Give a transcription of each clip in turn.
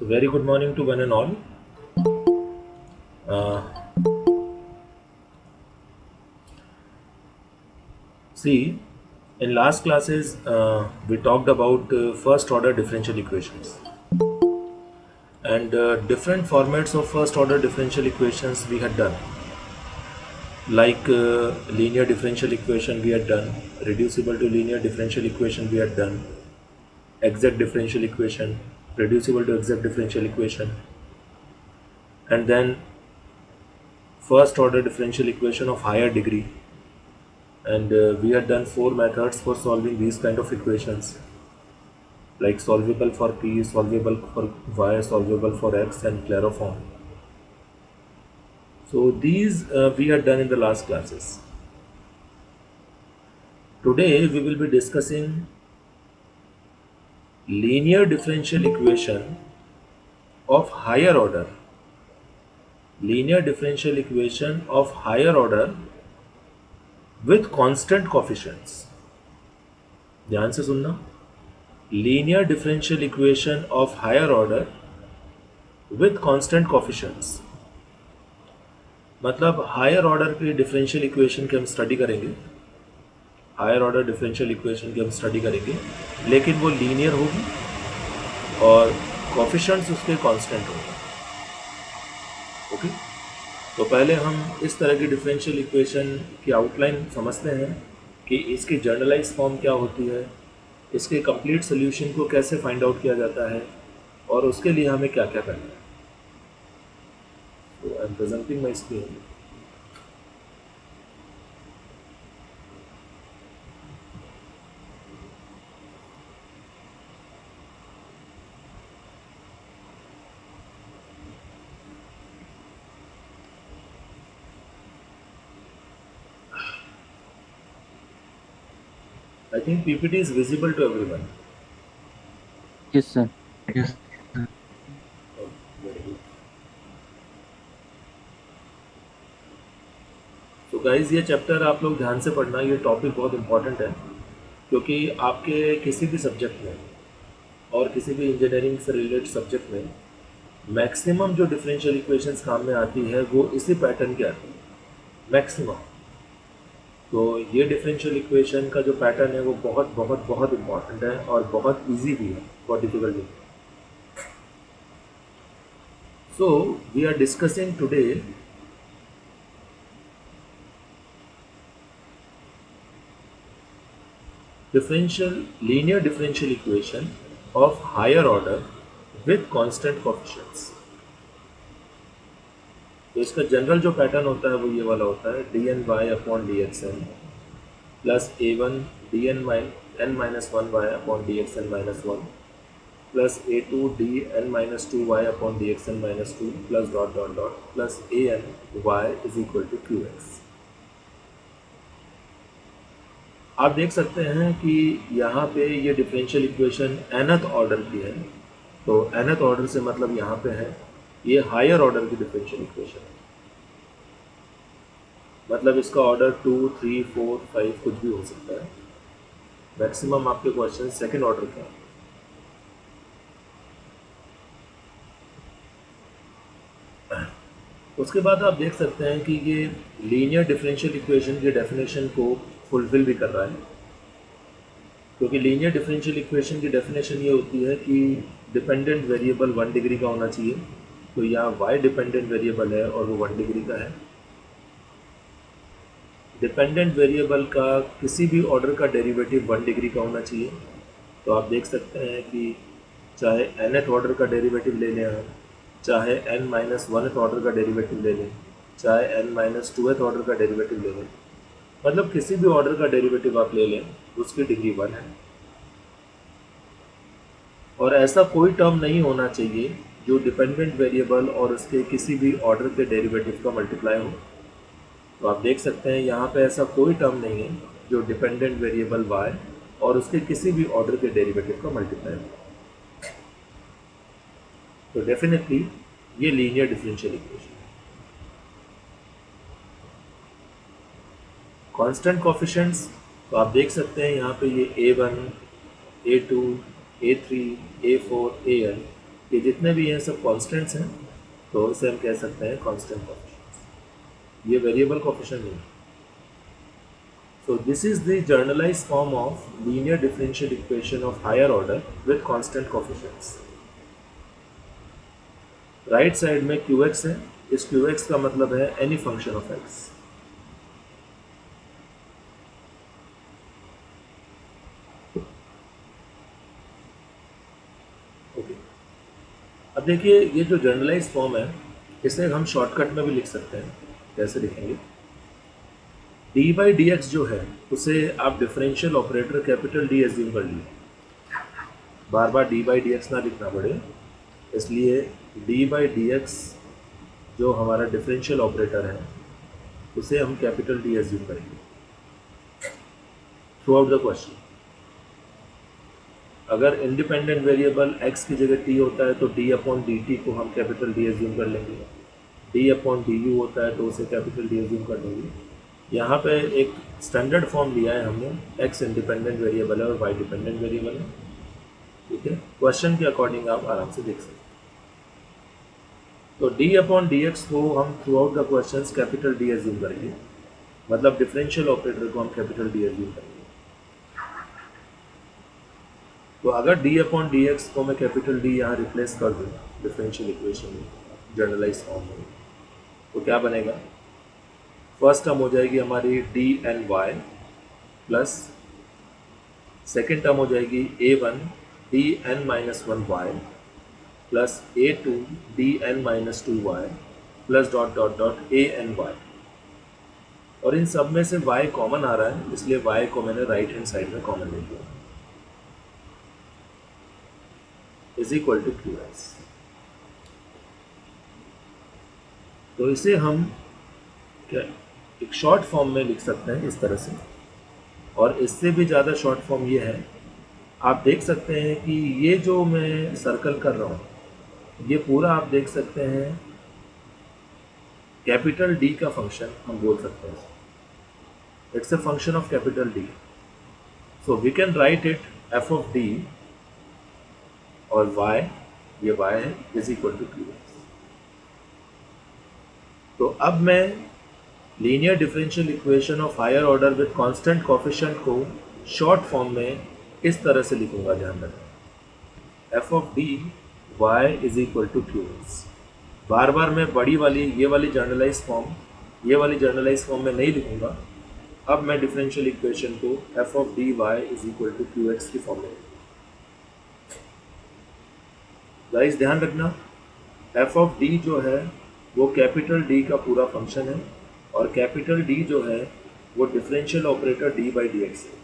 So, very good morning to one and all. Uh, See, in last classes, we talked about first order differential equations and different formats of first order differential equations we had done, like linear differential equation we had done, reducible to linear differential equation we had done, exact differential equation, reducible to exact differential equation, and then first order differential equation of higher degree. And we had done four methods for solving these kind of equations, like solvable for p, solvable for y, solvable for x, and claroform. So these we had done in the last classes. Today we will be discussing linear differential equation of higher order. Linear differential equation of higher order with constant coefficients. ध्यान से सुनना. Linear differential equation of higher order with constant coefficients. मतलब higher order के differential equation की हम study करेंगे, higher order differential equation की हम स्टडी करेंगे, लेकिन वो लीनियर होगी और कोफिशिएंट्स उसके कांस्टेंट होंगे. ओके, तो पहले हम इस तरह की डिफरेंशियल इक्वेशन की आउटलाइन समझते हैं कि इसकी जनरलाइज फॉर्म क्या होती है, इसके कंप्लीट सोल्यूशन को कैसे फाइंड आउट किया जाता है और उसके लिए हमें क्या क्या करना है. तो I am presenting my screen. I think PPT is visible to everyone. Yes, sir. Yes. Oh, very good. तो गाइज ये चैप्टर आप लोग ध्यान से पढ़ना, ये टॉपिक बहुत इंपॉर्टेंट है क्योंकि आपके किसी भी सब्जेक्ट में और किसी भी इंजीनियरिंग से रिलेटेड सब्जेक्ट में मैक्सिमम जो डिफरेंशियल इक्वेशंस काम में आती है वो इसी पैटर्न की आती है मैक्सिमम. तो ये डिफरेंशियल इक्वेशन का जो पैटर्न है वो बहुत बहुत बहुत इंपॉर्टेंट है और बहुत इजी भी है, बहुत डिफिकल्ट नहीं. So we are discussing today linear differential equation of higher order with constant coefficients. तो इसका जनरल जो पैटर्न होता है वो ये वाला होता है, D n y upon D x n plus a one D n minus one y upon D x n minus one plus a two D n minus two y upon D x n minus two plus dot dot dot plus a n y is equal to Q x. आप देख सकते हैं कि यहाँ पे ये differential equation nth order की है. तो nth ऑर्डर से मतलब यहाँ पे है ये हायर ऑर्डर की डिफरेंशियल इक्वेशन है. मतलब इसका ऑर्डर 2, 3, 4, 5 कुछ भी हो सकता है. मैक्सिमम आपके क्वेश्चन सेकंड ऑर्डर का. उसके बाद आप देख सकते हैं कि ये लीनियर डिफरेंशियल इक्वेशन की डेफिनेशन को फुलफिल भी कर रहा है, क्योंकि लीनियर डिफरेंशियल इक्वेशन की डेफिनेशन ये होती है कि डिपेंडेंट वेरिएबल 1 डिग्री का होना चाहिए. तो यहाँ y डिपेंडेंट वेरिएबल है और वो 1 डिग्री का है. डिपेंडेंट वेरिएबल का किसी भी ऑर्डर का डेरिवेटिव 1 डिग्री का होना चाहिए. तो आप देख सकते हैं कि चाहे nth ऑर्डर का डेरिवेटिव ले लें आप, चाहे n माइनस वन ऑर्डर का डेरिवेटिव ले लें, चाहे n माइनस टूथ ऑर्डर का डेरिवेटिव ले लें, मतलब किसी भी ऑर्डर का डेरिवेटिव आप ले लें उसकी डिग्री 1 है. और ऐसा कोई टर्म नहीं होना चाहिए जो डिपेंडेंट वेरिएबल और उसके किसी भी ऑर्डर के डेरिवेटिव का मल्टीप्लाई हो. तो आप देख सकते हैं यहाँ पे ऐसा कोई टर्म नहीं है जो डिपेंडेंट वेरिएबल y और उसके किसी भी ऑर्डर के डेरिवेटिव का मल्टीप्लाई हो. तो डेफिनेटली ये लीनियर डिफरेंशियल इक्वेशन है. कांस्टेंट कोफिशिएंट्स, तो आप देख सकते हैं यहाँ पे ये a1, a2, a3, a4, an ये जितने भी हैं सब कॉन्स्टेंट्स हैं, तो इसे हम कह सकते हैं कांस्टेंट कोएफिशिएंट्स। ये वेरिएबल कोएफिशिएंट नहीं है। So this is the generalized form of linear differential equation of higher order with constant coefficients. Right side में qx है, इस qx का मतलब है any function of x. Okay, अब देखिए ये जो जनरलाइज फॉर्म है इसे हम शॉर्टकट में भी लिख सकते हैं। कैसे लिखेंगे? डी बाई डी एक्स जो है उसे आप differential operator capital D assume कर लीजिए, बार बार डी बाई डी एक्स ना लिखना पड़े, इसलिए डी बाई डी एक्स जो हमारा डिफरेंशियल ऑपरेटर है उसे हम कैपिटल डी एज्यूम करेंगे थ्रू आउट द क्वेश्चन। अगर इंडिपेंडेंट वेरिएबल x की जगह t होता है तो d अपॉन डी टी को हम कैपिटल डी एज्यूम कर लेंगे, d अपॉन डी यू होता है तो उसे कैपिटल डी एज्यूम कर लेंगे। यहाँ पे एक स्टैंडर्ड फॉर्म लिया है हमने, x इंडिपेंडेंट वेरिएबल है और y डिपेंडेंट वेरिएबल है, ठीक है। क्वेश्चन के अकॉर्डिंग आप आराम से देख सकते हैं। तो d अपॉन डी एक्स को हम through out the question capital D assume करेंगे, मतलब डिफरेंशियल ऑपरेटर को हम कैपिटल डी एज्यूम करेंगे। तो अगर d अपॉन डी एक्स को मैं कैपिटल D यहाँ रिप्लेस कर दूँ डिफरेंशियल इक्वेशन में जनरलाइज फॉर्म में, तो क्या बनेगा? फर्स्ट टर्म हो जाएगी हमारी D n y plus second term हो जाएगी a1 D n minus one y plus a2 D n minus two y plus dot dot dot a n y. और इन सब में से y कॉमन आ रहा है, इसलिए y को मैंने राइट हैंड साइड में कॉमन ले लिया, is equal to Q x. तो इसे हम क्या एक शॉर्ट फॉर्म में लिख सकते हैं इस तरह से, और इससे भी ज़्यादा शॉर्ट फॉर्म ये है, आप देख सकते हैं कि ये जो मैं सर्कल कर रहा हूँ ये पूरा आप देख सकते हैं कैपिटल डी का फंक्शन हम बोल सकते हैं, it's a function of capital D. So we can write it F of D और y, ये y है, is equal to Q x. तो अब मैं linear differential equation of higher order with constant coefficient को शॉर्ट फॉर्म में इस तरह से लिखूंगा, ध्यान रखें, F of D Y is equal to Q X. बार बार मैं बड़ी वाली ये वाली जर्नलाइज फॉर्म में नहीं लिखूंगा, अब मैं डिफरेंशियल इक्वेशन को F of D Y is equal to Q x की फॉर्म में। गाइस ध्यान रखना, एफ ऑफ डी जो है वो कैपिटल डी का पूरा फंक्शन है, और कैपिटल डी जो है वो differential operator D by D x है।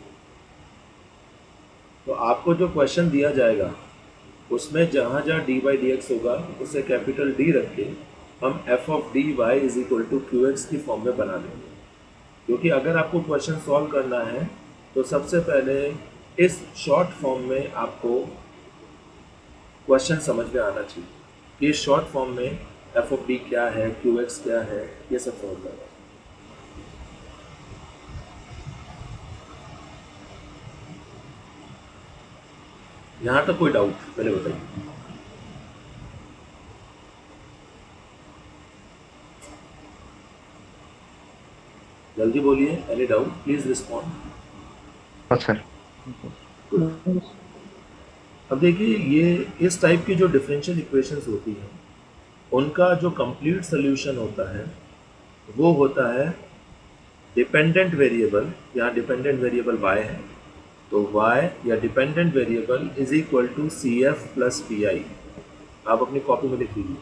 तो आपको जो क्वेश्चन दिया जाएगा उसमें जहाँ जहाँ डी बाई डी एक्स होगा उसे कैपिटल डी रख के हम F of D Y is equal to Q x की फॉर्म में बना देंगे। क्योंकि अगर आपको क्वेश्चन सॉल्व करना है तो सबसे पहले इस शॉर्ट फॉर्म में आपको क्वेश्चन समझ में आना चाहिए कि इस शॉर्ट फॉर्म में एफ ऑफ डी क्या है, क्यू एक्स क्या है, ये सब समझ में आना। यहाँ तक कोई डाउट पहले बताइए? जल्दी बोलिए, एनी डाउट प्लीज रिस्पॉन्ड। हाँ सर। अब देखिए ये इस टाइप की जो डिफरेंशियल इक्वेशंस होती हैं उनका जो कंप्लीट सोल्यूशन होता है वो होता है डिपेंडेंट वेरिएबल, यहाँ डिपेंडेंट वेरिएबल y है तो y या dependent variable is equal to C F plus P I. आप अपनी कॉपी में लिख लीजिए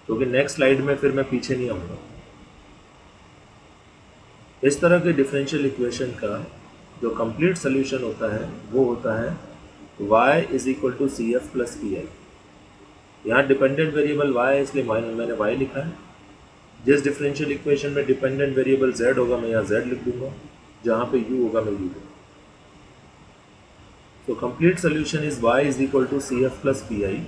क्योंकि नेक्स्ट स्लाइड में फिर मैं पीछे नहीं आऊँगा। इस तरह के डिफरेंशियल इक्वेशन का जो कंप्लीट सोल्यूशन होता है वो होता है y is equal to C F plus P I. यहाँ डिपेंडेंट वेरिएबल y है इसलिए मैंने y लिखा है। जिस डिफरेंशियल इक्वेशन में डिपेंडेंट वेरिएबल z होगा मैं यहाँ z लिख दूंगा, जहाँ पे u होगा मैं u दूंगा। तो complete solution is y is equal to C F plus P I.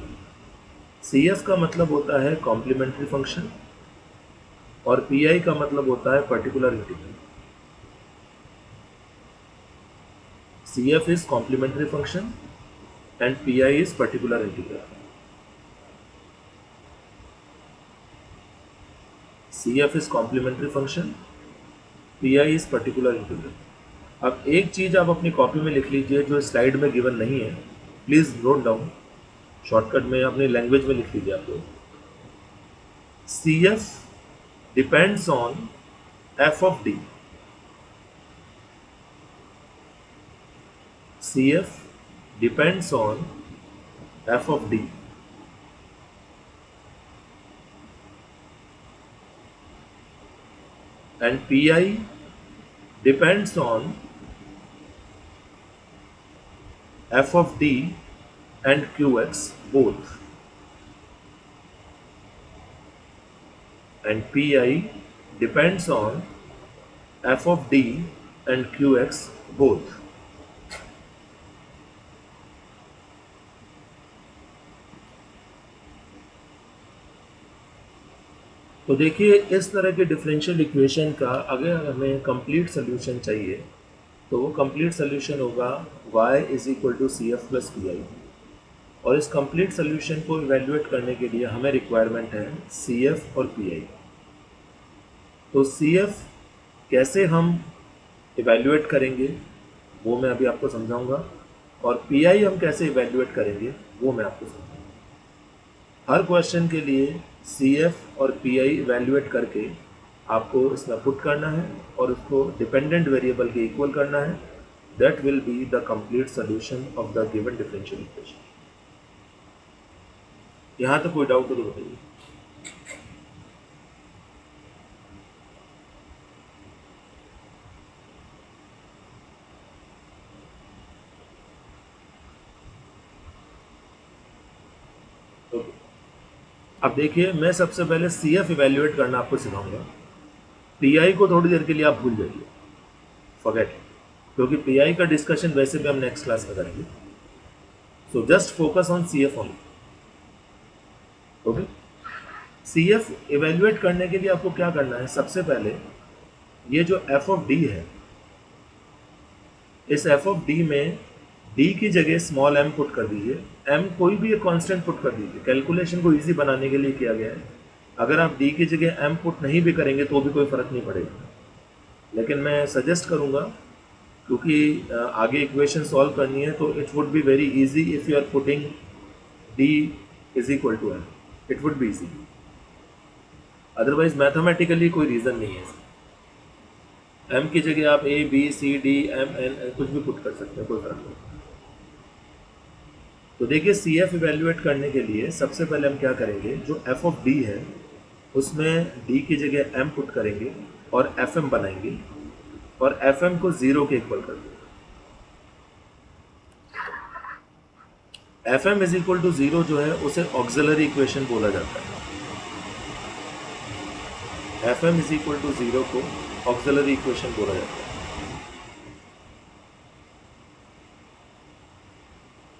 C F का मतलब होता है कॉम्प्लीमेंट्री फंक्शन और पी आई का मतलब होता है particular integral. C F is complementary function and P I is particular integral. CF is complementary function, PI is particular integral. अब एक चीज़ आप अपनी कॉपी में लिख लीजिए जो स्लाइड में गिवन नहीं है, प्लीज़ नोट डाउन, शॉर्टकट में अपनी लैंग्वेज में लिख लीजिए आप लोग। CF depends on F of D. CF depends on F of D. And PI depends on F of D and QX both. And PI depends on F of D and QX both. तो देखिए इस तरह के differential equation का अगर हमें complete solution चाहिए तो वो कंप्लीट सोल्यूशन होगा y is equal to C F plus P I, और इस कंप्लीट सोल्यूशन को इवेल्युएट करने के लिए हमें रिक्वायरमेंट है सी एफ और पी आई। तो सी एफ कैसे हम इवेल्युएट करेंगे वो मैं अभी आपको समझाऊंगा, और पी आई हम कैसे इवेल्युएट करेंगे वो मैं आपको समझाऊंगा। हर क्वेश्चन के लिए सी एफ और पी आई इवेल्युएट करके आपको इसमें पुट करना है और उसको डिपेंडेंट वेरिएबल के इक्वल करना है। That will be the complete solution of the given differential equation. यहाँ तक कोई डाउट हो तो बताइए। ओके, अब देखिए मैं सबसे पहले सी एफ इवेल्युएट करना आपको सिखाऊंगा। पी आई को थोड़ी देर के लिए आप भूल जाइए, फॉरगेट, क्योंकि पी आई का डिस्कशन वैसे भी हम नेक्स्ट क्लास में करेंगे। So just focus on C F only. Okay, C F evaluate करने के लिए आपको क्या करना है, सबसे पहले ये जो एफ ऑफ डी है, इस एफ ऑफ डी में डी की जगह स्मॉल एम पुट कर दीजिए। एम कोई भी एक कांस्टेंट पुट कर दीजिए, कैलकुलेशन को इजी बनाने के लिए किया गया है। अगर आप डी की जगह एम पुट नहीं भी करेंगे तो भी कोई फ़र्क नहीं पड़ेगा, लेकिन मैं सजेस्ट करूँगा क्योंकि आगे इक्वेशन सॉल्व करनी है तो it would be very easy if you are putting D is equal to M, it would be easy. Otherwise mathematically कोई रीज़न नहीं है। एम की जगह आप A B C D M N कुछ भी पुट कर सकते हैं, कोई फर्क नहीं। तो देखिए सी एफ इवेल्युएट करने के लिए सबसे पहले हम क्या करेंगे, जो एफ ऑफ डी है उसमें डी की जगह एम पुट करेंगे और एफ एम बनाएंगे और एफ एम को ज़ीरो के इक्वल कर देंगे। F M is equal to zero जो है उसे ऑक्सिलरी इक्वेशन बोला जाता है। F M is equal to zero को ऑक्सिलरी इक्वेशन बोला जाता है।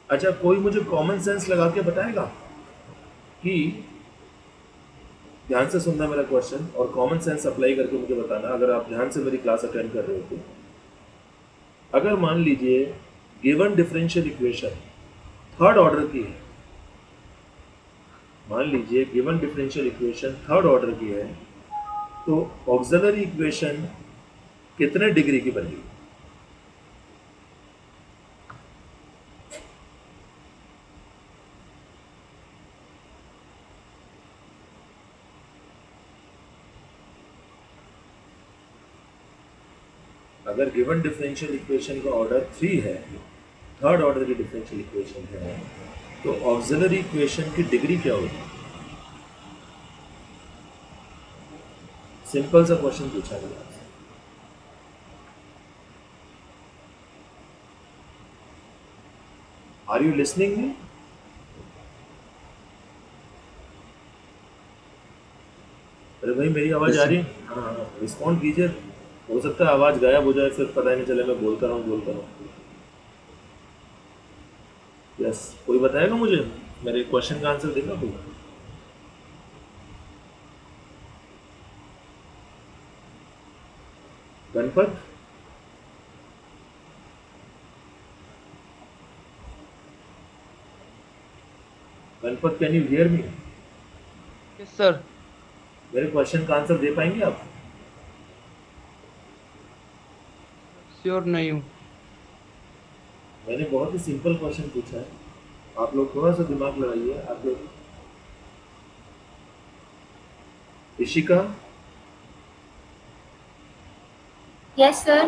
अच्छा, कोई मुझे कॉमन सेंस लगा के बताएगा कि, ध्यान से सुनना मेरा क्वेश्चन और कॉमन सेंस अप्लाई करके मुझे बताना अगर आप ध्यान से मेरी क्लास अटेंड कर रहे हो तो। अगर मान लीजिए given differential equation third order की है, मान लीजिए given differential equation third order की है, तो ऑक्सिलरी इक्वेशन कितने डिग्री की बनेगी? अगर गिवन डिफरेंशियल इक्वेशन का ऑर्डर 3 है, थर्ड ऑर्डर की डिफरेंशियल इक्वेशन है, तो ऑक्सिलरी इक्वेशन की डिग्री क्या होगी? सिंपल सा क्वेश्चन पूछा गया आपसे। Are you listening me? अरे भाई मेरी आवाज़ आ रही है? हाँ, रिस्पॉन्ड कीजिए। हो सकता है आवाज़ गायब हो जाए, फिर पता ही नहीं चले मैं बोलता रहूँ। यस, कोई बताएगा मुझे मेरे क्वेश्चन का आंसर देगा कोई? Ganpat, Ganpat, can you hear me? Yes, sir. मेरे क्वेश्चन का आंसर दे पाएंगे आप? श्योर नहीं हूँ। मैंने बहुत ही सिंपल क्वेश्चन पूछा है, आप लोग थोड़ा सा दिमाग लगाइए। आप लोग, Rishika, Yes, sir.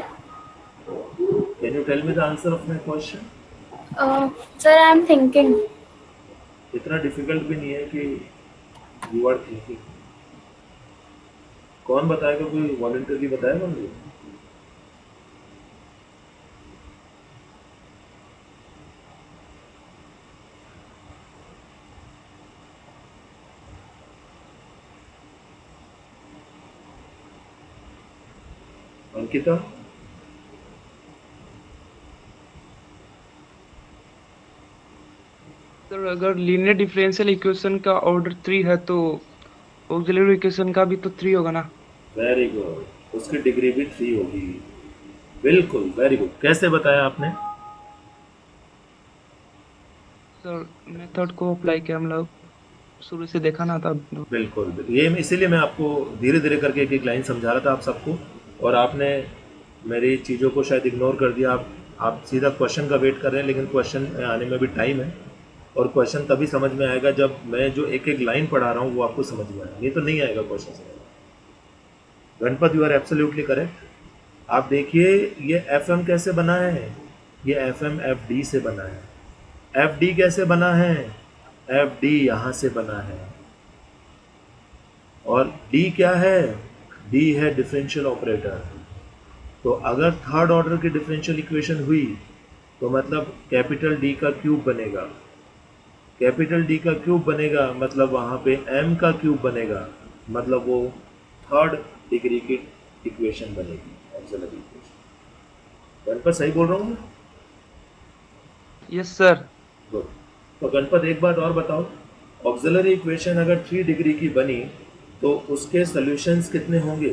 Can you tell me the answer of my question? Sir, I'm thinking. इतना डिफिकल्ट भी नहीं है कि यू आर थिंकिंग। कौन बताएगा? कोई वॉलंटरली बताएगा मुझे? अंकिता, सर अगर लीनियर डिफरेंशियल इक्वेशन का ऑर्डर 3 है तो ऑक्सिलरी इक्वेशन का भी तो 3 होगा ना। वेरी गुड, उसकी डिग्री भी 3 होगी। बिल्कुल, वेरी गुड। कैसे बताया आपने? सर मेथड को अप्लाई किया, मतलब शुरू से देखा ना था। बिल्कुल बिल्कुल। ये इसीलिए मैं आपको धीरे धीरे करके एक एक लाइन समझा रहा था आप सबको, और आपने मेरी चीज़ों को शायद इग्नोर कर दिया। आप सीधा क्वेश्चन का वेट कर रहे हैं, लेकिन क्वेश्चन आने में भी टाइम है, और क्वेश्चन तभी समझ में आएगा जब मैं जो एक एक लाइन पढ़ा रहा हूँ वो आपको समझ में आए, नहीं तो नहीं आएगा क्वेश्चन समझ में। Ganpat, you are absolutely correct. आप देखिए ये एफ एम कैसे बना है, ये एफ एम एफ डी से बना है। एफ डी कैसे बना है? एफ डी यहाँ से बना है। और डी क्या है? डी है डिफरेंशियल ऑपरेटर। तो अगर थर्ड ऑर्डर की डिफरेंशियल इक्वेशन हुई तो मतलब कैपिटल डी का क्यूब बनेगा। कैपिटल डी का क्यूब बनेगा मतलब वहाँ पे एम का क्यूब बनेगा, मतलब वो थर्ड डिग्री की इक्वेशन बनेगी, ऑक्सिलरी इक्वेशन। गणपत सही बोल रहा हूँ मैं? Yes sir. गुड। तो गणपत एक बात और बताओ, ऑक्सिलरी इक्वेशन अगर 3 डिग्री की बनी तो उसके सॉल्यूशंस कितने होंगे?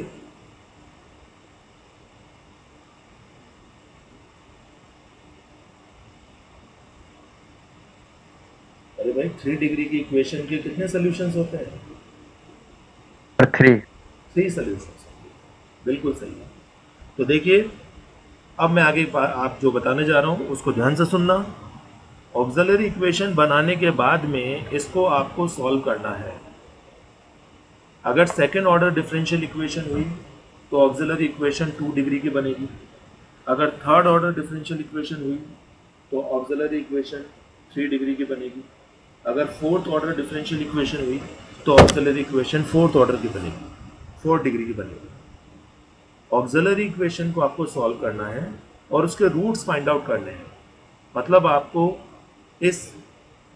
अरे भाई, 3 डिग्री की इक्वेशन के कितने सॉल्यूशंस होते हैं? 3। 3 सॉल्यूशंस। बिल्कुल सही है। तो देखिए, अब मैं आगे आप जो बताने जा रहा हूँ उसको ध्यान से सुनना। ऑक्सिलरी इक्वेशन बनाने के बाद में इसको आपको सॉल्व करना है। अगर सेकेंड ऑर्डर डिफरेंशियल इक्वेशन हुई तो ऑक्सिलरी इक्वेशन 2 डिग्री की बनेगी। अगर थर्ड ऑर्डर डिफरेंशियल इक्वेशन हुई तो ऑक्सिलरी इक्वेशन 3 डिग्री की बनेगी। अगर फोर्थ ऑर्डर डिफरेंशियल इक्वेशन हुई तो ऑक्सिलरी इक्वेशन फोर्थ ऑर्डर की बनेगी, 4 डिग्री की बनेगी। ऑक्सिलरी इक्वेशन को आपको सॉल्व करना है और उसके रूट्स फाइंड आउट करने हैं। मतलब आपको इस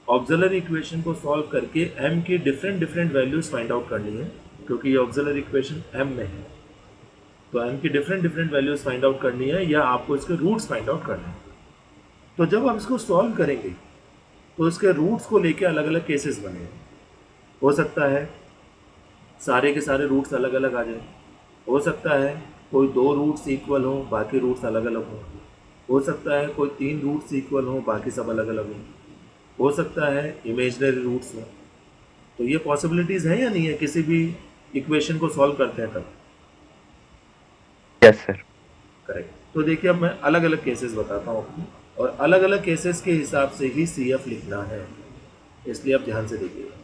ऑक्सिलरी इक्वेशन को सॉल्व करके m की different different values find out करनी है, क्योंकि ये ऑक्सिलरी इक्वेशन m में है। तो m की different different values find out करनी है या आपको इसके रूट्स फाइंड आउट करने हैं। तो जब आप इसको सॉल्व करेंगे तो इसके रूट्स को लेके अलग अलग केसेस बने। हो सकता है सारे के सारे रूट्स अलग अलग आ जाए, हो सकता है कोई 2 रूट्स इक्वल हो बाकी रूट्स अलग अलग हो सकता है कोई 3 रूट्स इक्वल हो बाकी सब अलग अलग हो सकता है इमेजनरी रूट्स हो। तो ये पॉसिबिलिटीज़ हैं या नहीं है किसी भी इक्वेशन को सॉल्व करते हैं तब? Yes sir. करेक्ट। तो देखिए, अब मैं अलग अलग केसेस बताता हूँ आपको, और अलग अलग केसेस के हिसाब से ही सी एफ लिखना है, इसलिए आप ध्यान से देखिएगा।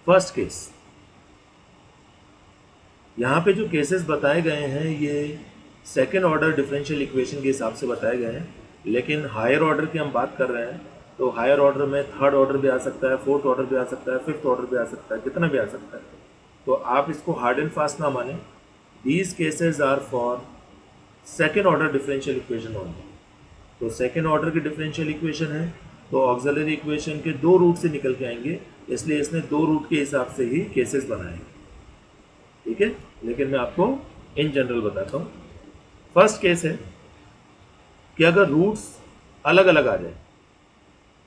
फर्स्ट केस, यहाँ पे जो केसेस बताए गए हैं ये सेकेंड ऑर्डर डिफरेंशियल इक्वेशन के हिसाब से बताए गए हैं, लेकिन हायर ऑर्डर की हम बात कर रहे हैं तो हायर ऑर्डर में थर्ड ऑर्डर भी आ सकता है, फोर्थ ऑर्डर भी आ सकता है, फिफ्थ ऑर्डर भी आ सकता है, कितना भी आ सकता है। तो आप इसको हार्ड एंड फास्ट ना माने। These cases are for second order differential equation only. तो सेकेंड ऑर्डर की डिफरेंशियल इक्वेशन है तो ऑक्सिलरी इक्वेशन के 2 रूट से निकल के आएंगे, इसलिए इसने 2 रूट के हिसाब से ही केसेस बनाए। ठीक है, लेकिन मैं आपको इन जनरल बताता हूँ। फर्स्ट केस है कि अगर रूट्स अलग अलग आ जाए,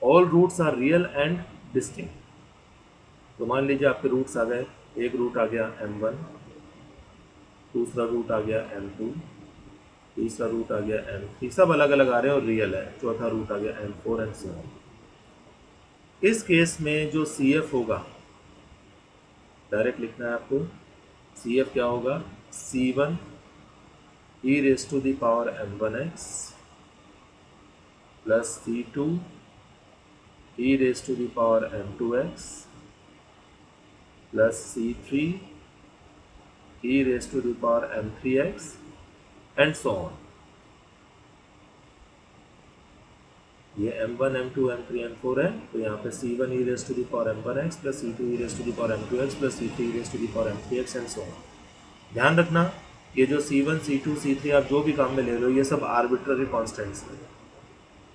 all roots are real and distinct. तो मान लीजिए आपके रूट्स आ गए, एक रूट आ गया m1, दूसरा रूट आ गया m2, तीसरा रूट आ गया m3, सब अलग अलग आ रहे हैं और रियल है, चौथा रूट आ गया m4 एंड so on। इस केस में जो CF होगा, डायरेक्ट लिखना है आपको। सी एफ क्या होगा, C1 e raise to the power m1x plus C2 e raise to the power m2x plus C3 e raise to the power m3x and so on. ये m1 m2 m3 m4 है, तो यहाँ पे C1 e raise to the power m1x plus C2 e raise to the power m2x plus C3 e raise to the power m3x and so on. ध्यान रखना, ये जो C1 C2 C3 आप जो भी काम में ले रहे हो, ये सब आर्बिट्ररी कॉन्स्टेंट्स हैं।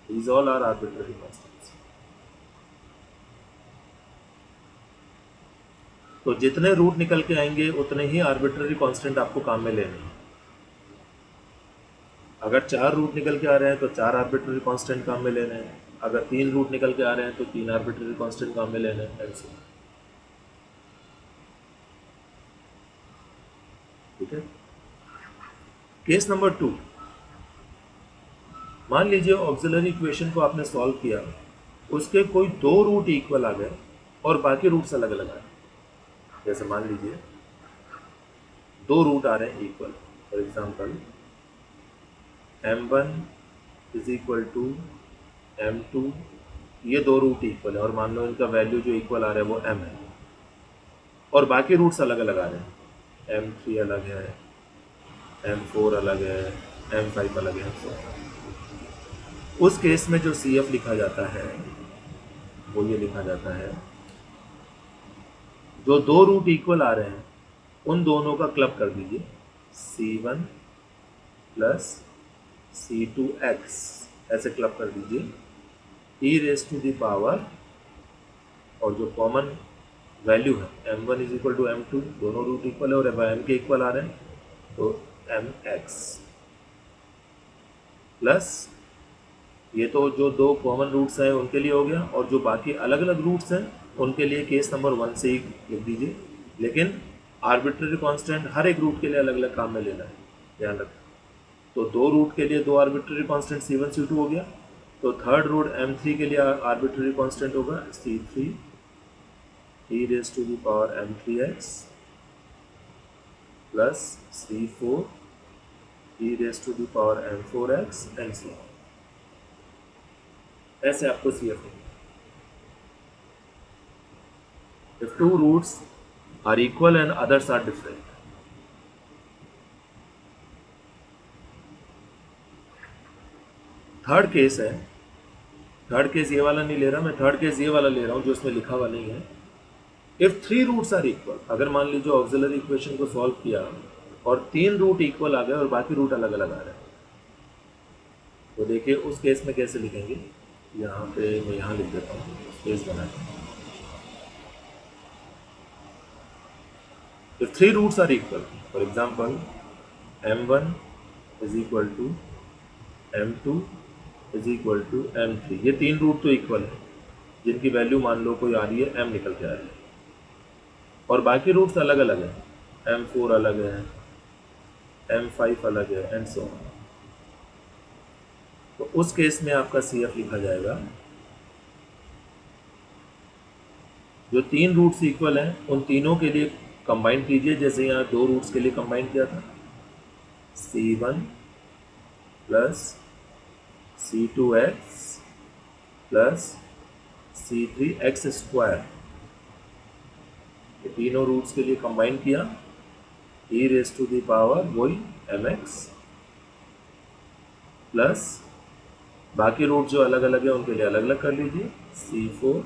These all are arbitrary constants. तो जितने रूट निकल के आएंगे उतने ही आर्बिट्ररी कांस्टेंट आपको काम में लेने हैं। अगर 4 रूट निकल के आ रहे हैं तो 4 आर्बिट्ररी कांस्टेंट काम में लेने हैं, अगर 3 रूट निकल के आ रहे हैं तो 3 आर्बिट्ररी कांस्टेंट काम में लेने हैं, ऐसे। ठीक है। केस नंबर 2, मान लीजिए ऑक्सिलरी इक्वेशन को आपने सॉल्व किया, उसके कोई 2 रूट इक्वल आ गए और बाकी रूट्स अलग अलग आए। जैसे मान लीजिए 2 रूट आ रहे हैं equal, for example m1 is equal to m2, ये 2 रूट इक्वल है और मान लो इनका वैल्यू जो इक्वल आ रहा है वो m है, और बाकी रूट्स अलग अलग आ रहे हैं, m3 अलग है, m4 अलग है, m5 अलग है। तो उस केस में जो CF लिखा जाता है वो ये लिखा जाता है, जो 2 रूट इक्वल आ रहे हैं उन दोनों का क्लब कर दीजिए, C1 प्लस C2x ऐसे क्लब कर दीजिए, e raise to the power, और जो कॉमन वैल्यू है m1 is equal to m2, दोनों रूट इक्वल है और m के इक्वल आ रहे हैं, तो mx प्लस ये तो जो 2 कॉमन रूट्स हैं उनके लिए हो गया, और जो बाकी अलग अलग रूट्स हैं उनके लिए केस नंबर 1 से ही लिख दीजिए, लेकिन आर्बिट्ररी कांस्टेंट हर एक रूट के लिए अलग अलग काम में लेना है, ध्यान रखना। तो 2 रूट के लिए 2 आर्बिट्ररी कांस्टेंट C1 C2 हो गया, तो थर्ड रूट m3 के लिए आर्बिट्ररी कांस्टेंट होगा C3 e raise to the power m3x plus C4 e raise to the power m4x and so on। ऐसे आपको CF है। If 2 roots are equal and others are different, third case है, third case ये वाला नहीं ले रहा मैं, थर्ड केस ये वाला ले रहा हूँ जो इसमें लिखा हुआ नहीं है। इफ 3 रूट्स आर इक्वल, अगर मान लीजिए ऑक्सिलरी इक्वेशन को सॉल्व किया और 3 रूट इक्वल आ गए और बाकी रूट अलग अलग आ रहे हैं, तो देखिए उस केस में कैसे लिखेंगे। यहाँ पे मैं यहाँ लिख देता हूँ, स्पेस बना के। If 3 roots are equal, for example, m1 is equal to m2 is equal to m3, ये 3 रूट तो इक्वल है जिनकी वैल्यू मान लो कोई आ रही है m निकल के आ रही है, और बाकी रूट्स अलग अलग हैं, m4 अलग है, m5 अलग है एंड सो ऑन। तो उस केस में आपका CF लिखा जाएगा, जो 3 रूट्स इक्वल हैं उन तीनों के लिए कंबाइन कीजिए, जैसे यहाँ 2 रूट्स के लिए कंबाइन किया था, C1 plus C2x plus C3x square, ये तीनों रूट्स के लिए कंबाइन किया, e raise to the power वही mx प्लस बाकी रूट जो अलग अलग है उनके लिए अलग अलग कर लीजिए, C4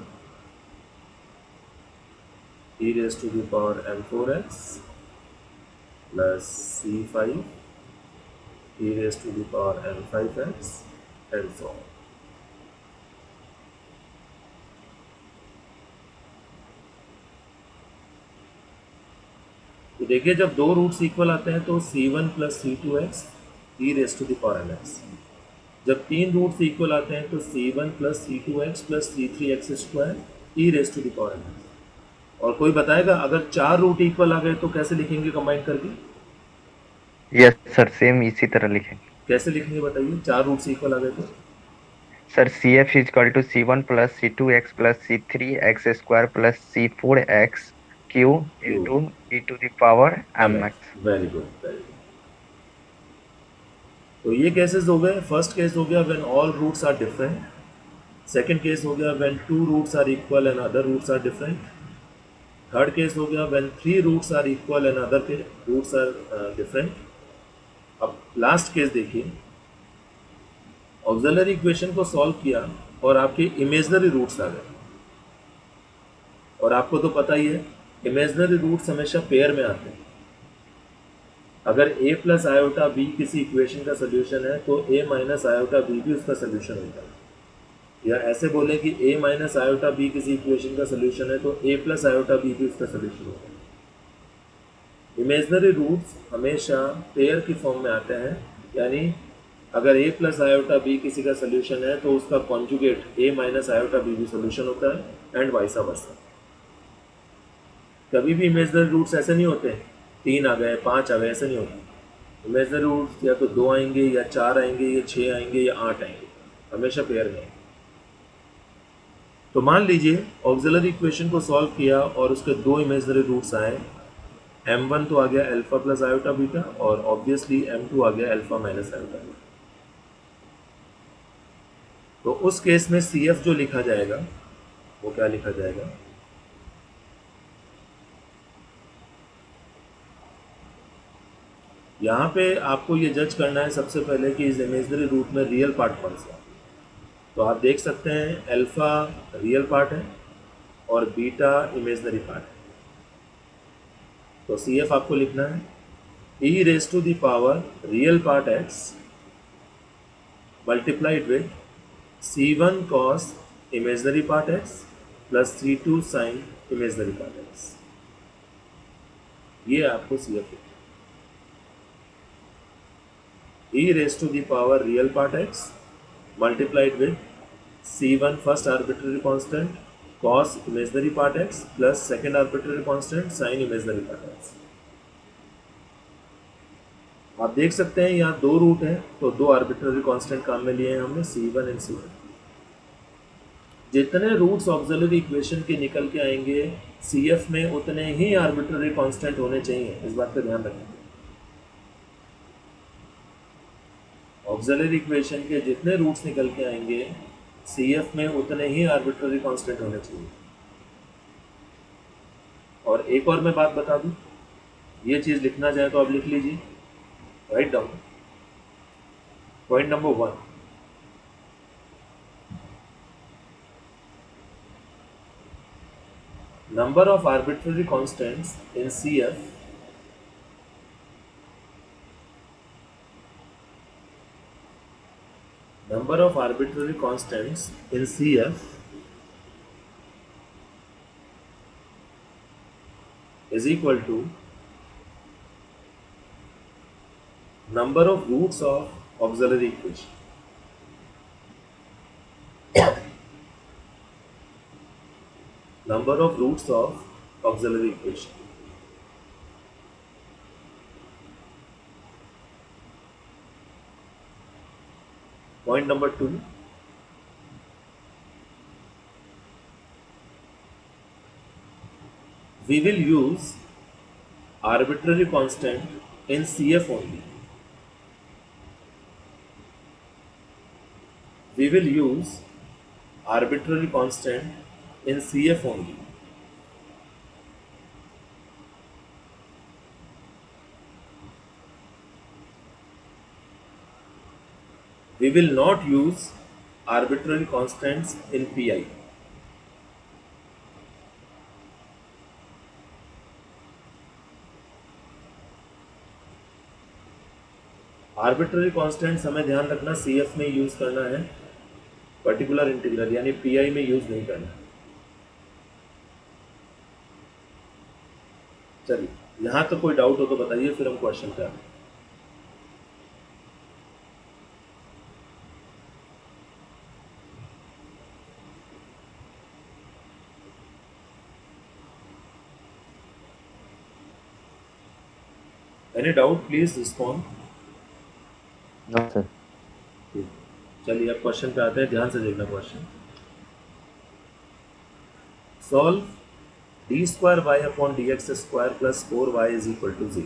e raise to the power m4x plus C5 e raise to the power m5x and so on. तो देखिए जब 2 रूट्स इक्वल आते हैं तो C1 plus C2x e raise to the power mx, जब 3 रूट्स इक्वल आते हैं तो C1 plus C2x plus C3x square e raise to the power mx। और कोई बताएगा अगर 4 रूट इक्वल आ गए तो कैसे लिखेंगे कंबाइन करके? यस सर, सेम इसी तरह लिखेंगे। कैसे लिखेंगे बताइए, 4 रूट्स इक्वल आ गए तो? सर CF इज equal to C1 plus C2x plus C3x स्क्वायर प्लस C4x Q into e to the power m x. Very good, very good. तो ये केसेस हो गए। फर्स्ट केस हो गया when all roots are different. Second case हो गया when two roots are equal and other roots are different. Third case हो गया when three roots are equal and other के रूट्स आर डिफरेंट। अब last case देखिए, auxiliary equation को solve किया और आपके इमेजनरी रूट्स आ गए। और आपको तो पता ही है इमेजनरी रूट्स हमेशा पेयर में आते हैं। अगर a प्लस आयोटा b किसी इक्वेशन का सोल्यूशन है तो a माइनस आयोटा b भी उसका सोल्यूशन होता है। या ऐसे बोले कि a माइनस आयोटा b किसी इक्वेशन का सोल्यूशन है तो a प्लस आयोटा b भी उसका सोल्यूशन होता है। इमेजनरी रूट्स हमेशा पेयर की फॉर्म में आते हैं, यानी अगर a प्लस आयोटा b किसी का सोल्यूशन है तो उसका conjugate a minus iota b भी सोल्यूशन होता है एंड वाइसा वर्सा। कभी भी इमेजनरी रूट्स ऐसे नहीं होते 3 आ गए 5 आ गए, ऐसे नहीं होते। इमेजनरी रूट्स या तो 2 आएंगे या 4 आएंगे या 6 आएंगे या 8 आएंगे, हमेशा पेयर में। तो मान लीजिए ऑक्सिलरी इक्वेशन को सॉल्व किया और उसके दो इमेजनरी रूट्स आए। m1 तो आ गया अल्फा प्लस आयोटा बीटा और ऑब्वियसली m2 आ गया अल्फा माइनस आयोटा बीटा। तो उस केस में CF जो लिखा जाएगा वो क्या लिखा जाएगा? यहाँ पे आपको ये जज करना है सबसे पहले कि इस इमेजनरी रूट में रियल पार्ट कौन सा है। तो आप देख सकते हैं अल्फा रियल पार्ट है और बीटा इमेजनरी पार्ट है। तो CF आपको लिखना है e raise to the power real part x multiplied with C1 cos imaginary part x plus C2 sine imaginary part x। ये आपको CF लिखना है। e raised to the power real part x multiplied with c1 first arbitrary constant cos imaginary part x plus second arbitrary constant sin imaginary part x। आप देख सकते हैं यहाँ दो रूट हैं तो दो आर्बिट्ररी कांस्टेंट काम में लिए हैं हमने c1 एंड c1। जितने रूट्स ऑक्सिलरी इक्वेशन के निकल के आएंगे CF में उतने ही आर्बिट्ररी कांस्टेंट होने चाहिए, इस बात का ध्यान रखें। ऑक्सिलरी इक्वेशन के जितने रूट्स निकल के आएंगे CF में उतने ही आर्बिट्ररी कांस्टेंट होने चाहिए। और एक और मैं बात बता दूं, ये चीज़ लिखना चाहे तो आप लिख लीजिए, write down. Point number 1, number of arbitrary constants in CF number of arbitrary constants in CF is equal to number of roots of auxiliary equation। number of roots of auxiliary equation। Point number 2, we will use arbitrary constant in CF only। We will use arbitrary constant in CF only। We will not use arbitrary constants in PI। Arbitrary constants हमें ध्यान रखना CF में use करना है, particular integral यानी PI में use नहीं करना। चलिए यहाँ तो कोई डाउट हो तो बताइए, फिर हम क्वेश्चन पे आते हैं। Any doubt? Please respond। No, sir. चलिए अब क्वेश्चन पे आते हैं, ध्यान से देखना question. Solve D square Y upon D x square plus 4y is equal to 0।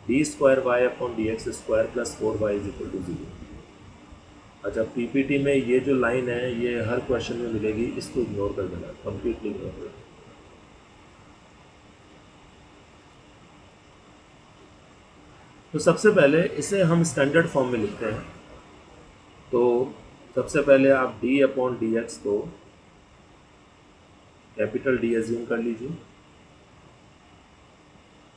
D square Y upon D x square plus 4y is equal to 0। अच्छा, PPT में ये जो लाइन है ये हर क्वेश्चन में मिलेगी, इसको इग्नोर कर देना, कंप्लीटली इग्नोर कर देना। तो सबसे पहले इसे हम स्टैंडर्ड फॉर्म में लिखते हैं। तो सबसे पहले आप d अपॉन डी एक्स को कैपिटल D एज्यूम कर लीजिए।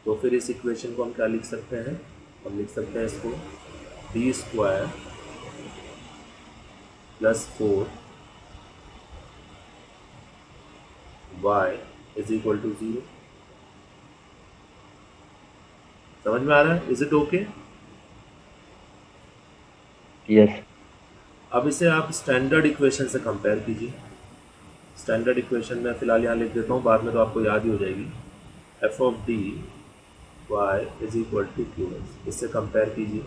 तो फिर इस इक्वेशन को हम क्या लिख सकते हैं, हम लिख सकते हैं इसको D square plus 4y is equal to 0। समझ में आ रहा है? Is it okay? यस। अब इसे आप स्टैंडर्ड इक्वेशन से कंपेयर कीजिए। स्टैंडर्ड इक्वेशन में फिलहाल यहाँ लिख देता हूँ, बाद में तो आपको याद ही हो जाएगी। F of D Y is equal to Q x, इससे कंपेयर कीजिए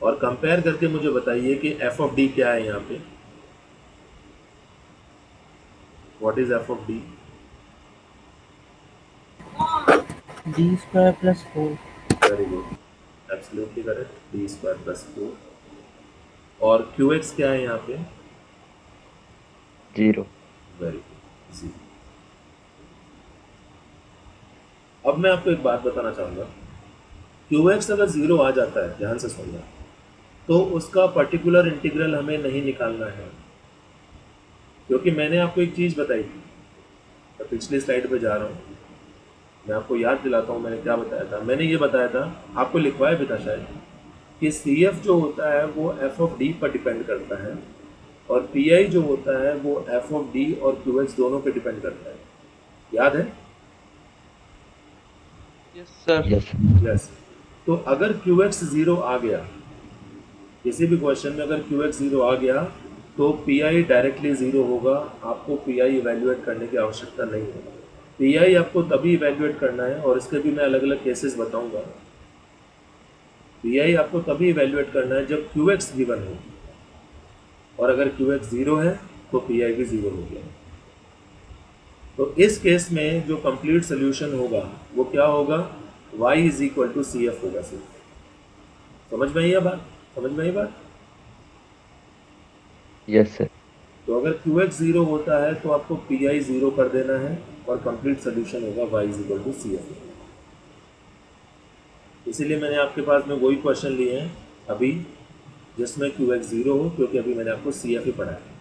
और कंपेयर करके मुझे बताइए कि एफ ऑफ डी क्या है यहाँ पे। What is F of D? D square plus 4। Very good, absolutely correct, D square plus 4। और क्यू एक्स क्या है यहाँ पे? 0। Very good, 0। अब मैं आपको एक बात बताना चाहूँगा, क्यू एक्स अगर 0 आ जाता है, ध्यान से सुनना, तो उसका पर्टिकुलर इंटीग्रल हमें नहीं निकालना है, क्योंकि मैंने आपको एक चीज़ बताई थी। तो पिछली स्लाइड पे जा रहा हूँ, मैं आपको याद दिलाता हूँ मैंने क्या बताया था। मैंने ये बताया था, आपको लिखवाया भी था शायद, कि सी एफ जो होता है वो एफ ऑफ डी पर डिपेंड करता है और पी आई जो होता है वो एफ ऑफ डी और क्यू एक्स दोनों पे डिपेंड करता है। याद है? Yes sir. यस। यस। तो अगर क्यू एक्स 0 आ गया, किसी भी क्वेश्चन में अगर क्यू एक्स 0 आ गया तो पी आई डायरेक्टली 0 होगा, आपको पी आई इवेल्युएट करने की आवश्यकता नहीं है। पी आई आपको तभी इवेल्युएट करना है, और इसके भी मैं अलग अलग केसेस बताऊंगा। पी आई आपको तभी इवेल्युएट करना है जब क्यू एक्स गिवन हो, और अगर क्यू एक्स 0 है तो पी आई भी 0 हो गया। तो इस केस में जो कंप्लीट सोल्यूशन होगा वो क्या होगा? y is equal to C F होगा सिर्फ। समझ में आई ये बात? समझ में आई बात? Yes sir. तो अगर क्यू एक्स 0 होता है तो आपको पी आई 0 कर देना है और कंप्लीट सोल्यूशन होगा y is equal to C F. इसीलिए मैंने आपके पास में वही क्वेश्चन लिए हैं अभी जिसमें क्यू एक्स 0 हो, क्योंकि अभी मैंने आपको सी एफ ही पढ़ाया है।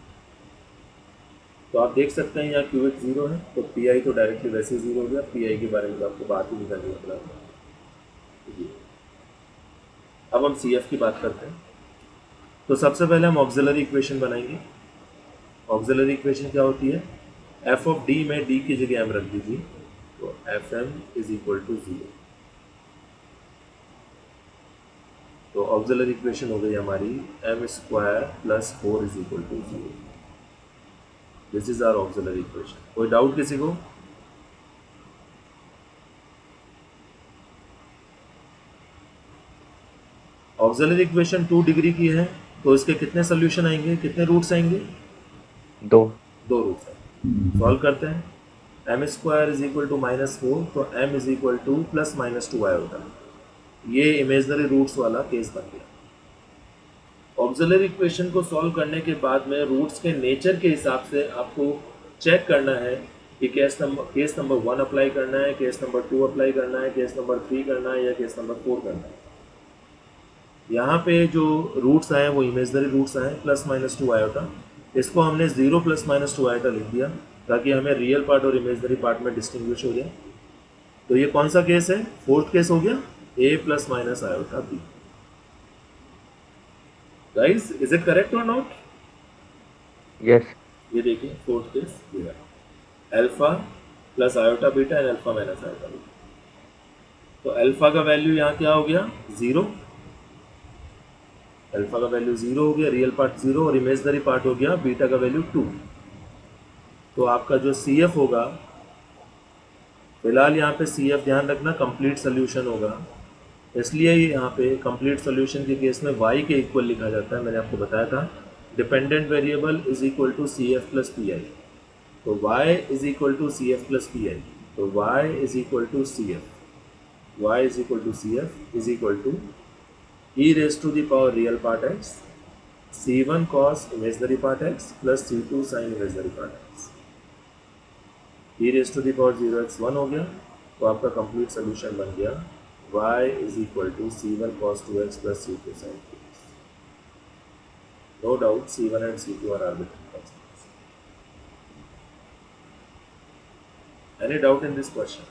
तो आप देख सकते हैं यहाँ क्यू एक्स 0 है तो पी आई तो डायरेक्टली वैसे ही 0 हो गया। पी आई के बारे में तो आपको बात ही नहीं करनी पड़ा। अब हम सी एफ की बात करते हैं। तो सबसे पहले हम ऑक्सिलरी इक्वेशन बनाएंगे। ऑक्सिलरी इक्वेशन क्या होती है? एफ ऑफ डी में डी की जगह एम रख दीजिए, तो F M is equal to 0। तो ऑक्सिलरी इक्वेशन हो गई हमारी M square plus 4 is equal to 0। This is our auxiliary equation. कोई डाउट किसी को? ऑक्सिलरी इक्वेशन 2 डिग्री की है तो इसके कितने सोल्यूशन आएंगे, कितने रूट्स आएंगे? 2। 2 रूट्स आएंगे। सॉल्व करते हैं। M square is equal to -4, तो M is equal to plus -2 आया होता है। ये इमेजनरी रूट्स वाला केस बन गया। ऑक्सिलरी इक्वेशन को सॉल्व करने के बाद में रूट्स के नेचर के हिसाब से आपको चेक करना है कि केस नंबर 1 अप्लाई करना है, केस नंबर 2 अप्लाई करना है, केस नंबर 3 करना है या केस नंबर 4 करना है। यहाँ पे जो रूट्स आए वो इमेजनरी रूट्स आए, प्लस -2 आया था। इसको हमने 0 प्लस -2 आया था लिख दिया ताकि हमें रियल पार्ट और इमेजनरी पार्ट में डिस्टिंग्विश हो जाए। तो ये कौन सा केस है? 4th केस हो गया, a प्लस माइनस आया था b। Guys, is it correct और नॉट? यस। ये देखिए 4th केस ये है, alpha plus iota beta and alpha minus iota beta. तो अल्फा का वैल्यू यहाँ क्या हो गया? 0। अल्फा का वैल्यू 0 हो गया, रियल पार्ट 0 और इमेजनरी पार्ट हो गया बीटा का वैल्यू 2। तो आपका जो सी एफ होगा, फिलहाल यहाँ पे सी एफ ध्यान रखना कंप्लीट सोल्यूशन होगा, इसलिए यहाँ पे कंप्लीट सोल्यूशन के केस में y के इक्वल लिखा जाता है। मैंने आपको बताया था dependent variable is equal to C F plus P I, तो y is equal to C F plus P I, तो y is equal to C F, y is equal to C F is equal to e raise to the power real part x c1 cos imaginary part x plus c2 sin imaginary part x, e raise to the power 0x 1 हो गया, तो आपका complete solution बन गया y is equal to c1 cos 2x plus c2 sin 2x. No doubt c1 and c2 are arbitrary constants. Any doubt in this question?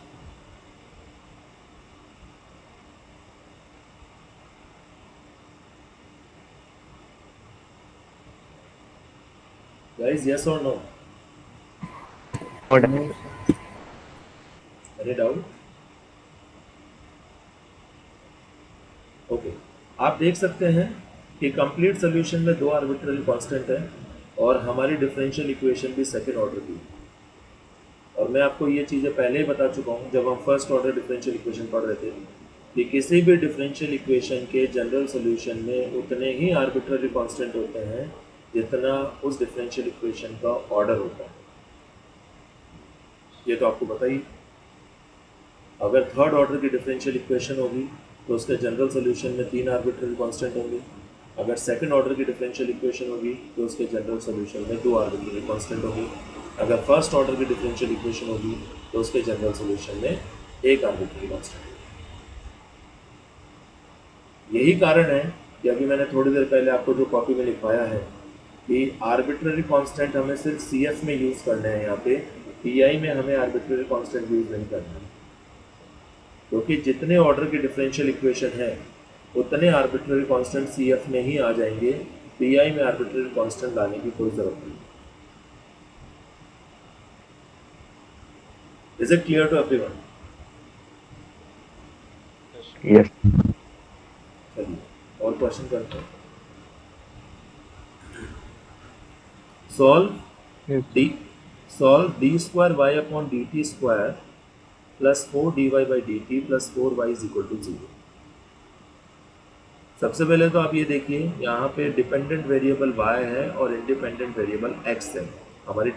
Guys, yes or no? और No, sir. Any doubt? Okay, आप देख सकते हैं कि complete solution में दो arbitrary constant है और हमारी डिफरेंशियल इक्वेशन भी सेकंड ऑर्डर की है. और मैं आपको ये चीज़ें पहले ही बता चुका हूँ जब हम फर्स्ट ऑर्डर डिफरेंशियल इक्वेशन पढ़ रहे थे कि किसी भी डिफरेंशियल इक्वेशन के जनरल सॉल्यूशन में उतने ही आर्बिट्ररी कांस्टेंट होते हैं जितना उस डिफरेंशियल इक्वेशन का ऑर्डर होता है. ये तो आपको पता ही. अगर थर्ड ऑर्डर की डिफरेंशियल इक्वेशन होगी तो उसके जनरल सॉल्यूशन में 3 आर्बिट्ररी कांस्टेंट होंगे. अगर सेकंड ऑर्डर की डिफरेंशियल इक्वेशन होगी तो उसके जनरल सॉल्यूशन में 2 आर्बिट्ररी कांस्टेंट होंगे. अगर फर्स्ट ऑर्डर की डिफरेंशियल इक्वेशन होगी तो उसके जनरल सॉल्यूशन में 1 आर्बिट्ररी कांस्टेंट होगा. यही कारण है कि अभी मैंने थोड़ी देर पहले आपको जो कॉपी में लिखवाया है कि आर्बिट्ररी कांस्टेंट हमें सिर्फ सी एफ में यूज़ करने हैं. यहाँ पे पी आई में हमें आर्बिट्ररी कांस्टेंट यूज़ नहीं करना है, क्योंकि जितने ऑर्डर की डिफरेंशियल इक्वेशन है उतने आर्बिट्ररी कांस्टेंट सी एफ में ही आ जाएंगे. पी आई में आर्बिट्ररी कांस्टेंट लाने की कोई ज़रूरत नहीं. Is it clear to everyone? Yes चलिए और क्वेश्चन करते हैं. Solve D square Y upon D T square plus 4 dy by D T plus 4y is equal to 0. सबसे पहले तो आप ये देखिए यहाँ पे डिपेंडेंट वेरिएबल y है और इंडिपेंडेंट वेरिएबल x है. हमारी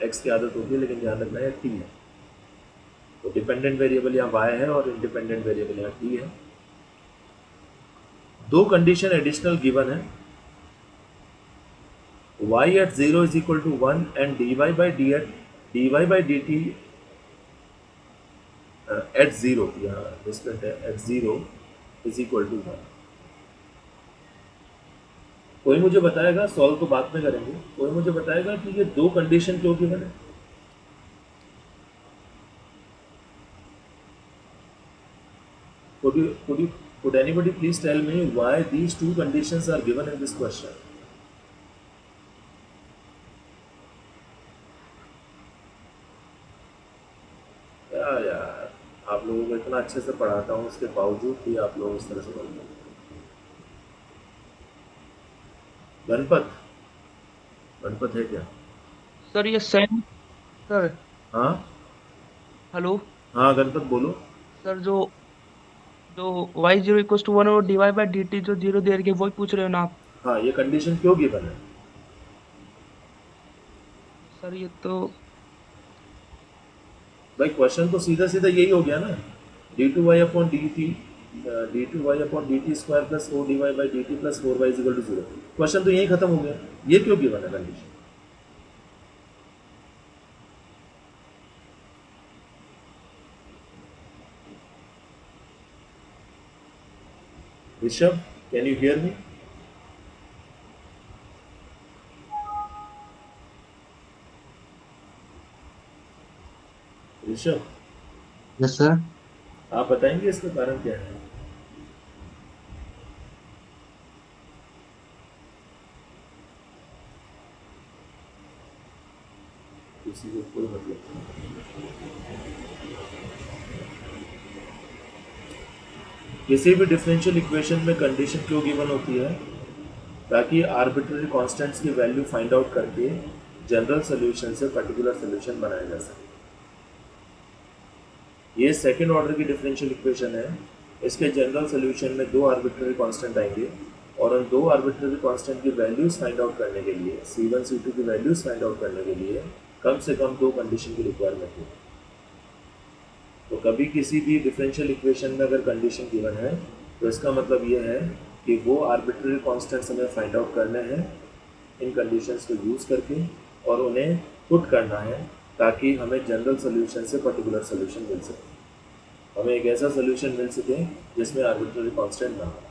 x की आदत होती है लेकिन ध्यान रखना है t है. तो डिपेंडेंट वेरिएबल यहाँ y है और इंडिपेंडेंट वेरिएबल यहाँ t है. दो कंडीशन एडिशनल गिवन है. y at 0 is equal to 1 and dy by dt at 0, यहाँ डिस्टेंट है, at 0 is equal to 1. कोई मुझे बताएगा, सॉल्व तो बाद में करेंगे, कोई मुझे बताएगा कि ये दो कंडीशन क्यों गिवन है? Could anybody please tell me why these two conditions are given in this question? यार आप लोगों को इतना अच्छे से पढ़ाता हूँ उसके बावजूद भी आप लोग इस तरह से बोलते हैं. गणपत है क्या? सर ये सेम सर हाँ हेलो हाँ गणपत बोलो. सर जो y 0 इक्वल टू 1 और dy बाई dt जो 0 दे रही है वही पूछ रहे हो ना आप? हाँ ये कंडीशन क्यों गिवन है? सर ये तो भाई क्वेश्चन तो सीधा सीधा यही हो गया ना. d2y upon dt square plus 4 dy by dt plus 4y is equal to 0. Question तो यही खत्म हो गया. ये क्यों गिवन है condition? Rishabh, can you hear me? Rishabh, Yes, sir. आप बताएंगे इसका कारण क्या है? किसी को कोई मतलब नहीं. किसी भी डिफरेंशियल इक्वेशन में कंडीशन क्यों गिवन होती है? ताकि आर्बिट्ररी कांस्टेंट्स की वैल्यू फाइंड आउट करके जनरल सॉल्यूशन से पर्टिकुलर सॉल्यूशन बनाया जा सके. ये सेकंड ऑर्डर की डिफरेंशियल इक्वेशन है. इसके जनरल सॉल्यूशन में 2 आर्बिट्ररी कांस्टेंट आएंगे और उन दो आर्बिट्रेरी कांस्टेंट की वैल्यूज फाइंड आउट करने के लिए, C1 C2 की वैल्यूज फाइंड आउट करने के लिए कम से कम दो कंडीशन की रिक्वायरमेंट होगी। तो कभी किसी भी डिफरेंशियल इक्वेशन में अगर कंडीशन गिवन है तो इसका मतलब ये है कि वो आर्बिट्रेरी कांस्टेंट्स हमें फाइंड आउट करने हैं इन कंडीशंस को यूज़ करके और उन्हें पुट करना है ताकि हमें जनरल सोल्यूशन से पर्टिकुलर सोल्यूशन मिल सके, हमें एक ऐसा सोल्यूशन मिल सके जिसमें आर्बिट्रेरी कांस्टेंट ना हो।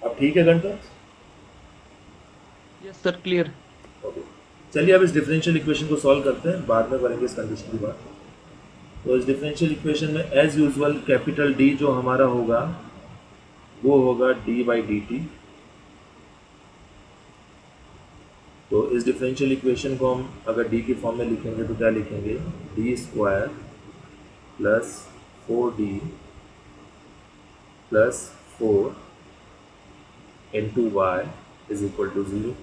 अब ठीक है Ganpat? Yes sir, clear. Okay, चलिए अब इस डिफरेंशियल इक्वेशन को सॉल्व करते हैं, बाद में करेंगे इस कंडीशन की बात। तो इस डिफरेंशियल इक्वेशन में एज यूजुअल कैपिटल डी जो हमारा होगा वो होगा डी बाई डी टी। तो इस डिफरेंशियल इक्वेशन को हम अगर डी की फॉर्म में लिखेंगे तो क्या लिखेंगे, D square plus 4d plus 4 into Y is equal to 0।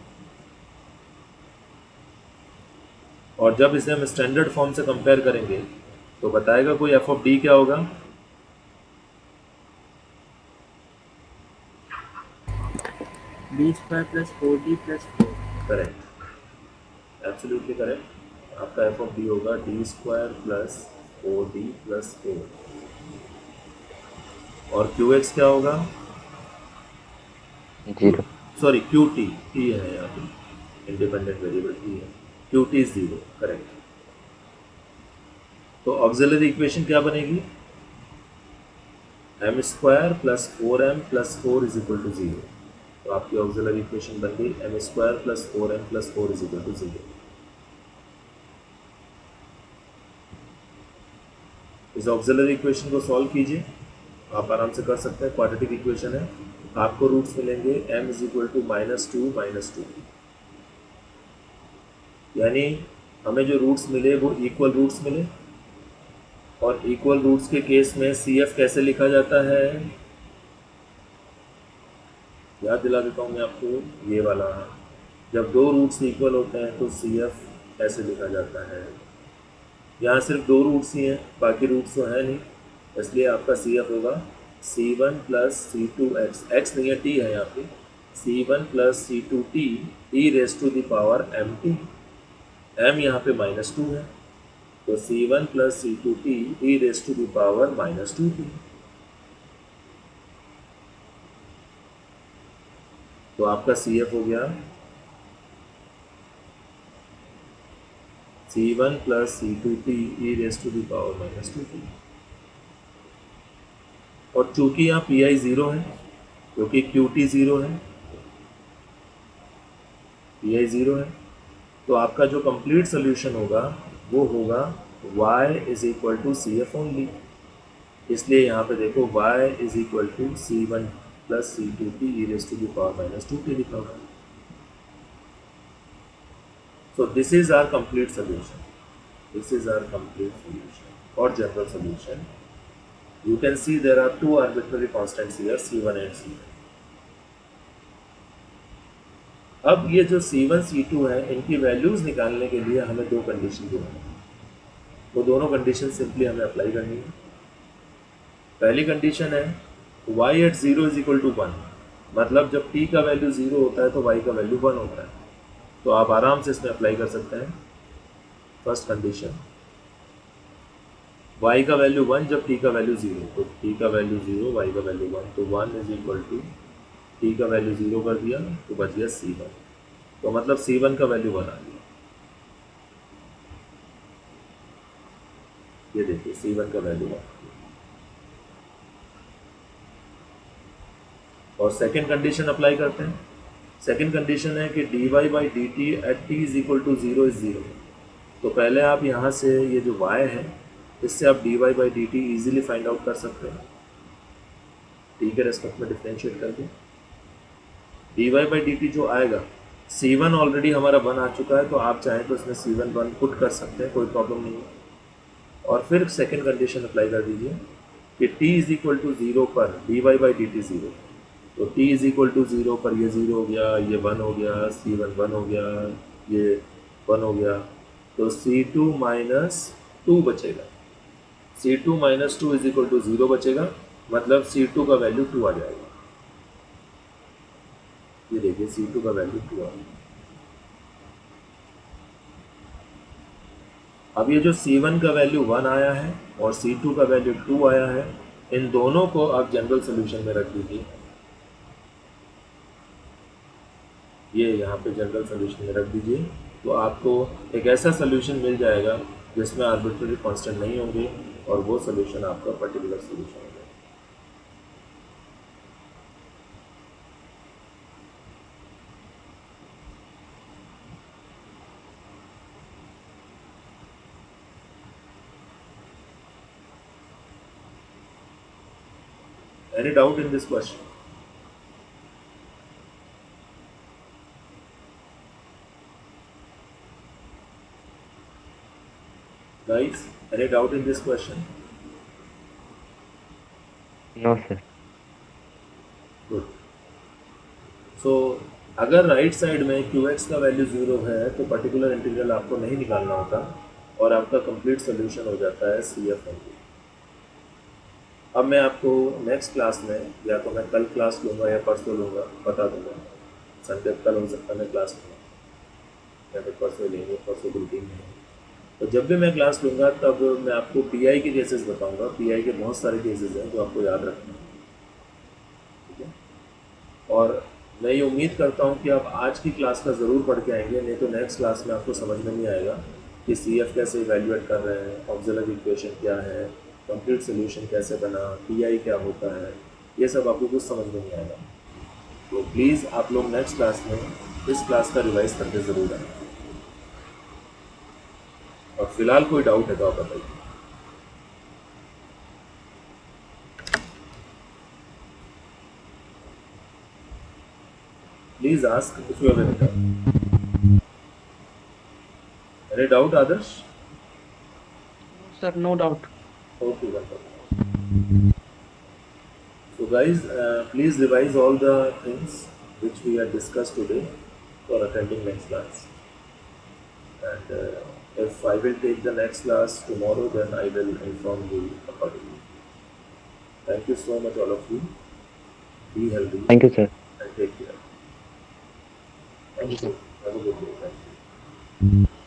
और जब इसे हम स्टैंडर्ड फॉर्म से कंपेयर करेंगे तो बताएगा कोई एफ ऑफ डी क्या होगा, D square plus 4D plus 4. Correct, absolutely correct. आपका एफ ऑफ डी होगा D square plus 4d plus 4। और क्यू एक्स क्या होगा, 0 सॉरी क्यू टी, टी है यहाँ पे इंडिपेंडेंट वेरिएबल टी है, क्यू टी इज 0, करेक्ट। तो ऑक्सिलरी इक्वेशन क्या बनेगी, M square plus 4m plus 4 is equal to 0। तो आपकी ऑक्सिलरी इक्वेशन बन गई M square plus 4m plus 4 is equal to 0। इस ऑक्सिलरी इक्वेशन को सॉल्व कीजिए, आप आराम से कर सकते हैं, क्वाड्रेटिक इक्वेशन है। आपको रूट्स मिलेंगे m इज इक्वल टू -2 यानी हमें जो रूट्स मिले वो इक्वल रूट्स मिले। और इक्वल रूट्स के केस में CF कैसे लिखा जाता है, याद दिला देता हूँ मैं आपको, ये वाला, जब दो रूट्स इक्वल होते हैं तो CF ऐसे लिखा जाता है। यहाँ सिर्फ दो रूट्स ही हैं, बाकी रूट्स तो है नहीं, इसलिए आपका CF होगा C1 प्लस C2x, x नहीं है t है यहाँ पे, C1 plus C2t e raise to the power mt, m यहाँ पे -2 है तो C1 plus C2t e raise to the power -2t। तो आपका CF हो गया C1 plus C2t e raise to the power -2t। और चूंकि यहाँ PI 0 है क्योंकि QT 0 है, PI 0 है, तो आपका जो कंप्लीट सोल्यूशन होगा वो होगा y is equal to CF only. इसलिए यहाँ पे देखो y is equal to C1 plus C2t e raise to the power -2t लिखा हुआ है। So this is our complete solution. This is our complete solution or general solution. You can see there are two arbitrary constants here, C1 and C2. अब ये जो C1 C2 है इनकी values निकालने के लिए हमें दो कंडीशन देनी है, वो दोनों कंडीशन सिंपली हमें अप्लाई करनी है। पहली कंडीशन है y at 0 is equal to 1, मतलब जब t का वैल्यू 0 होता है तो y का वैल्यू 1 होता है। तो आप आराम से इसमें अप्लाई कर सकते हैं। फर्स्ट कंडीशन y का वैल्यू 1 जब t का वैल्यू 0, तो t का वैल्यू 0 y का वैल्यू 1, तो 1 इज इक्वल टू t का वैल्यू 0 कर दिया तो बच गया C1, तो मतलब C1 का वैल्यू 1 आ गया। ये देखिए C1 का वैल्यू 1। और सेकेंड कंडीशन अप्लाई करते हैं। सेकेंड कंडीशन है कि dy by D T at T is equal to 0 is 0। तो पहले आप यहाँ से ये जो y है इससे आप dy by D T easily find out कर सकते हैं, t के रेस्पेक्ट में डिफ्रेंशिएट करके। dy बाई डी टी जो आएगा, C1 ऑलरेडी हमारा 1 आ चुका है, तो आप चाहें तो इसमें C1 1 पुट कर सकते हैं, कोई प्रॉब्लम नहीं है। और फिर सेकेंड कंडीशन अप्लाई कर दीजिए कि t इज इक्वल टू 0 पर dy बाई डी टी 0, तो t इज इक्वल टू 0 पर ये 0 हो गया, ये 1 हो गया, C1 1 हो गया, ये 1 हो गया, तो C2 माइनस 2 बचेगा। C2 minus 2 is equal to 0 बचेगा, मतलब C2 का वैल्यू 2 आ जाएगा। ये देखिए C2 का वैल्यू 2 आ गया। अब ये जो C1 का वैल्यू 1 आया है और C2 का वैल्यू 2 आया है, इन दोनों को आप जनरल सोल्यूशन में रख दीजिए। ये यहाँ पे जनरल सोल्यूशन में रख दीजिए, तो आपको एक ऐसा सोल्यूशन मिल जाएगा जिसमें आर्बिट्रेरी कांस्टेंट नहीं होंगे और वो सोल्यूशन आपका पर्टिकुलर सोल्यूशन होगा। Any doubt in this question? Guys, any doubt in this question? No sir. Good. So अगर राइट साइड में QX का वैल्यू 0 है तो पर्टिकुलर इंटीग्रल आपको नहीं निकालना होता और आपका कंप्लीट सोल्यूशन हो जाता है CF ओनली। अब मैं आपको नेक्स्ट क्लास में, या तो मैं कल क्लास लूँगा या परसों लूँगा, बता दूँगा। संडे कल हो सकता है मैं क्लास लूँगा या फिर परसों लेंगे, परसों रूटीन में। तो जब भी मैं क्लास लूँगा तब मैं आपको PI के केसेस बताऊँगा। PI के बहुत सारे केसेस हैं जो आपको याद रखना है, ठीक है। और मैं ये उम्मीद करता हूँ कि आप आज की क्लास का ज़रूर पढ़ के आएंगे, नहीं तो नेक्स्ट क्लास में आपको समझ में नहीं आएगा कि CF कैसे इवेल्युएट कर रहे हैं, ऑक्सिलरी इक्वेशन क्या है, कंप्लीट सोल्यूशन कैसे बना, PI क्या होता है, ये सब आपको कुछ समझ में नहीं आएगा। तो प्लीज़ आप लोग नेक्स्ट क्लास में इस क्लास का रिवाइज करके ज़रूर आएँ। और फिलहाल कोई डाउट है तो आप बताइए। Please ask if you have any doubt. Any doubt, Adarsh? Sir, no doubt. Okay, wonderful. So guys, please revise all the things which we had discussed today for attending next class. And if I will take the next class tomorrow, then I will inform you accordingly. Thank you so much, all of you. Be healthy thank you sir. and take care. Thank you. Have a good day. Thank you.